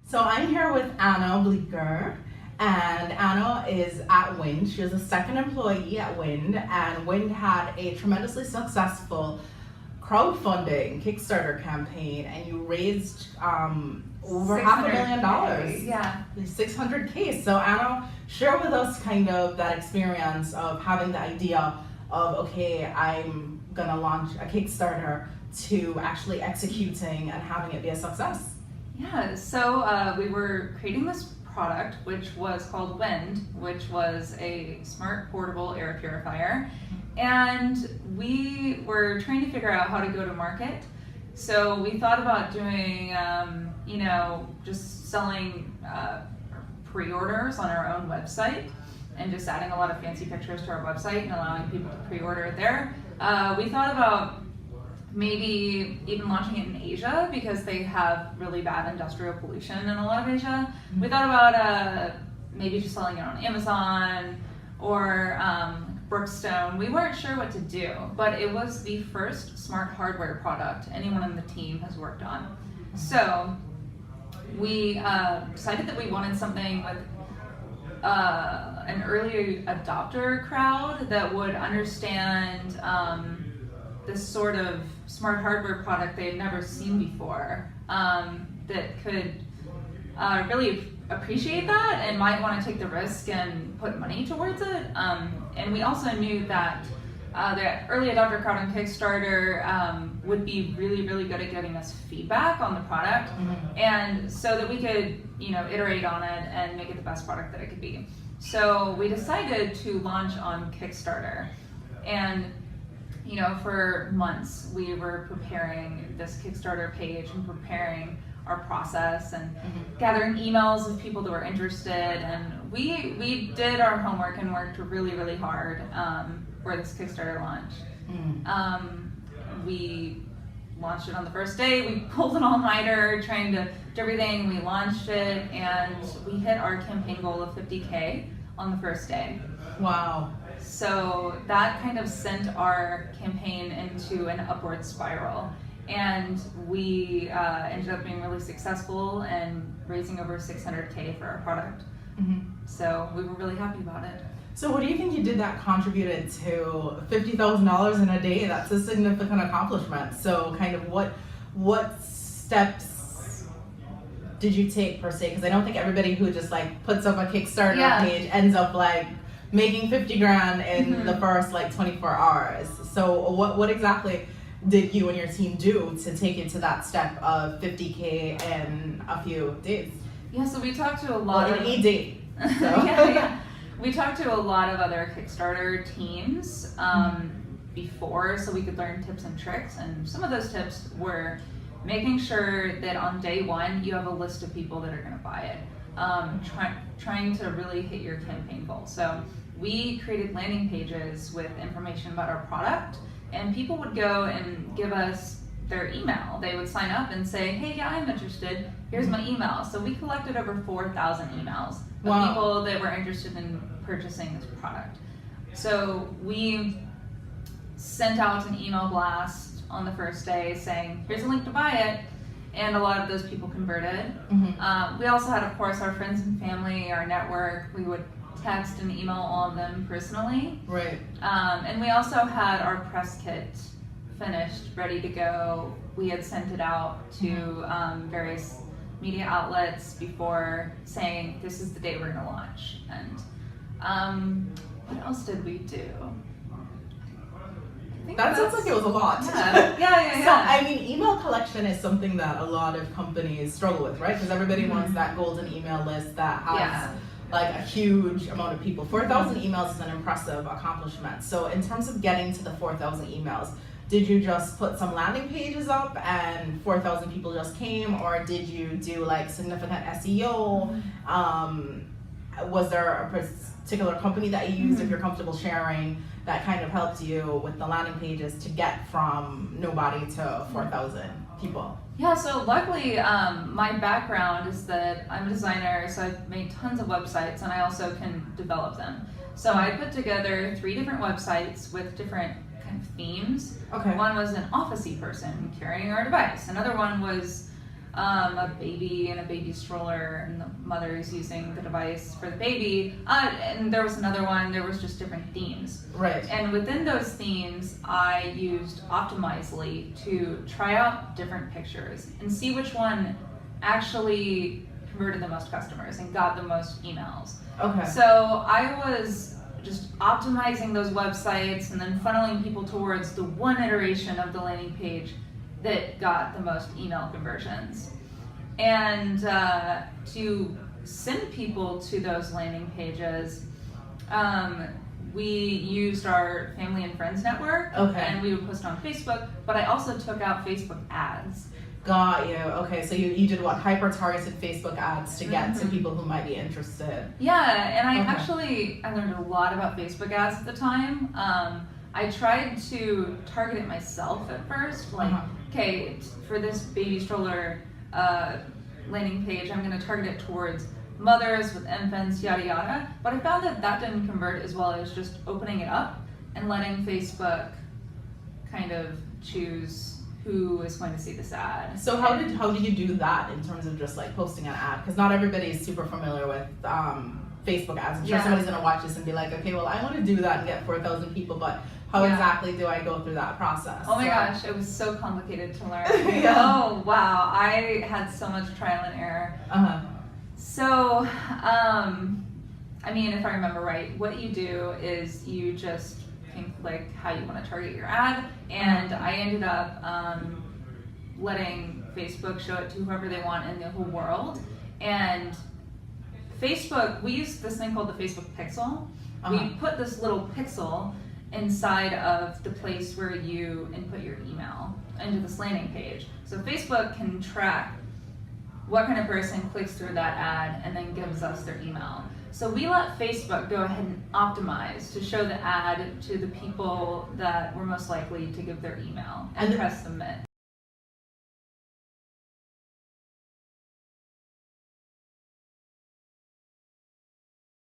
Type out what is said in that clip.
So I'm here with Anna Bleeker, and Anna is at Wind. She is a second employee at Wind, and Wind had a tremendously successful crowdfunding Kickstarter campaign, and you raised over $500,000. Yeah. 600K. So Anna, share with us kind of that experience of having the idea of, okay, I'm gonna launch a Kickstarter, to actually executing and having it be a success. Yeah, so we were creating this product which was called Wind, which was a smart portable air purifier, and we were trying to figure out how to go to market. So we thought about doing, just selling pre-orders on our own website and just adding a lot of fancy pictures to our website and allowing people to pre-order it there. We thought about maybe even launching it in Asia because they have really bad industrial pollution in a lot of Asia. We thought about maybe just selling it on Amazon or Brookstone. We weren't sure what to do, but it was the first smart hardware product anyone on the team has worked on. So we decided that we wanted something with an early adopter crowd that would understand this sort of smart hardware product they had never seen before, that could really appreciate that and might want to take the risk and put money towards it. And we also knew that the early adopter crowd on Kickstarter would be really, really good at giving us feedback on the product, and so that we could, iterate on it and make it the best product that it could be. So we decided to launch on Kickstarter, and for months we were preparing this Kickstarter page and preparing our process and gathering emails of people that were interested, and we did our homework and worked really, really hard for this Kickstarter launch. We launched it on the first day. We pulled an all-nighter trying to do everything. We launched it, and we hit our campaign goal of 50K on the first day. Wow. So that kind of sent our campaign into an upward spiral, and we ended up being really successful and raising over 600K for our product. So we were really happy about it. So what do you think you did that contributed to $50,000 in a day? That's a significant accomplishment. So kind of what steps did you take per se? Because I don't think everybody who just like puts up a Kickstarter page ends up like making 50 grand in the first like 24 hours. So what exactly did you and your team do to take it to that step of 50K in a few days? Yeah, so we talked to a lot in a day. So. We talked to a lot of other Kickstarter teams before, so we could learn tips and tricks, and some of those tips were making sure that on day one you have a list of people that are going to buy it. Trying to really hit your campaign goal. So we created landing pages with information about our product, and people would go and give us their email. They would sign up and say, hey, yeah, I'm interested. Here's my email. So we collected over 4,000 emails of people that were interested in purchasing this product. So we sent out an email blast on the first day saying, here's a link to buy it. And a lot of those people converted. We also had, of course, our friends and family, our network. We would text and email all of them personally. Right. And we also had our press kit finished, ready to go. We had sent it out to various media outlets before saying, this is the day we're going to launch. And what else did we do? That sounds like it was a lot. Yeah. So, I mean, email collection is something that a lot of companies struggle with, right? Because everybody wants that golden email list that has like a huge amount of people. 4,000 emails is an impressive accomplishment. So in terms of getting to the 4,000 emails, did you just put some landing pages up and 4,000 people just came, or did you do like significant SEO? Was there a particular company that you used, if you're comfortable sharing, that kind of helped you with the landing pages to get from nobody to 4,000 people? Yeah, so luckily my background is that I'm a designer, so I've made tons of websites and I also can develop them. So I put together 3 different websites with different kind of themes. Okay. One was an office-y person carrying our device. Another one was a baby in a baby stroller, and the mother is using the device for the baby. And there was another one, there was just different themes. Right. And within those themes, I used Optimizely to try out different pictures and see which one actually converted the most customers and got the most emails. Okay. So I was just optimizing those websites and then funneling people towards the one iteration of the landing page that got the most email conversions. And to send people to those landing pages, we used our family and friends network, Okay. and we would post on Facebook, but I also took out Facebook ads. Got you. Okay, so you did what? Hyper-targeted Facebook ads to get to Mhm. people who might be interested. Yeah, and I Okay. I learned a lot about Facebook ads at the time. I tried to target it myself at first, like, okay, for this baby stroller landing page, I'm going to target it towards mothers with infants, yada yada. But I found that that didn't convert as well as just opening it up and letting Facebook kind of choose who is going to see this ad. So how did you do that in terms of just like posting an ad? Because not everybody is super familiar with Facebook ads. I'm sure Yeah. somebody's gonna watch this and be like, okay, well, I want to do that and get 4,000 people, but how Yeah. exactly do I go through that process? Oh my So- gosh, it was so complicated to learn. Yeah. Oh wow, I had so much trial and error. Uh-huh. So, I mean, if I remember right, what you do is you just can click how you want to target your ad, and I ended up letting Facebook show it to whoever they want in the whole world. And Facebook, we use this thing called the Facebook Pixel. We put this little pixel inside of the place where you input your email into this landing page. So Facebook can track what kind of person clicks through that ad and then gives us their email. So we let Facebook go ahead and optimize to show the ad to the people that were most likely to give their email and And press submit.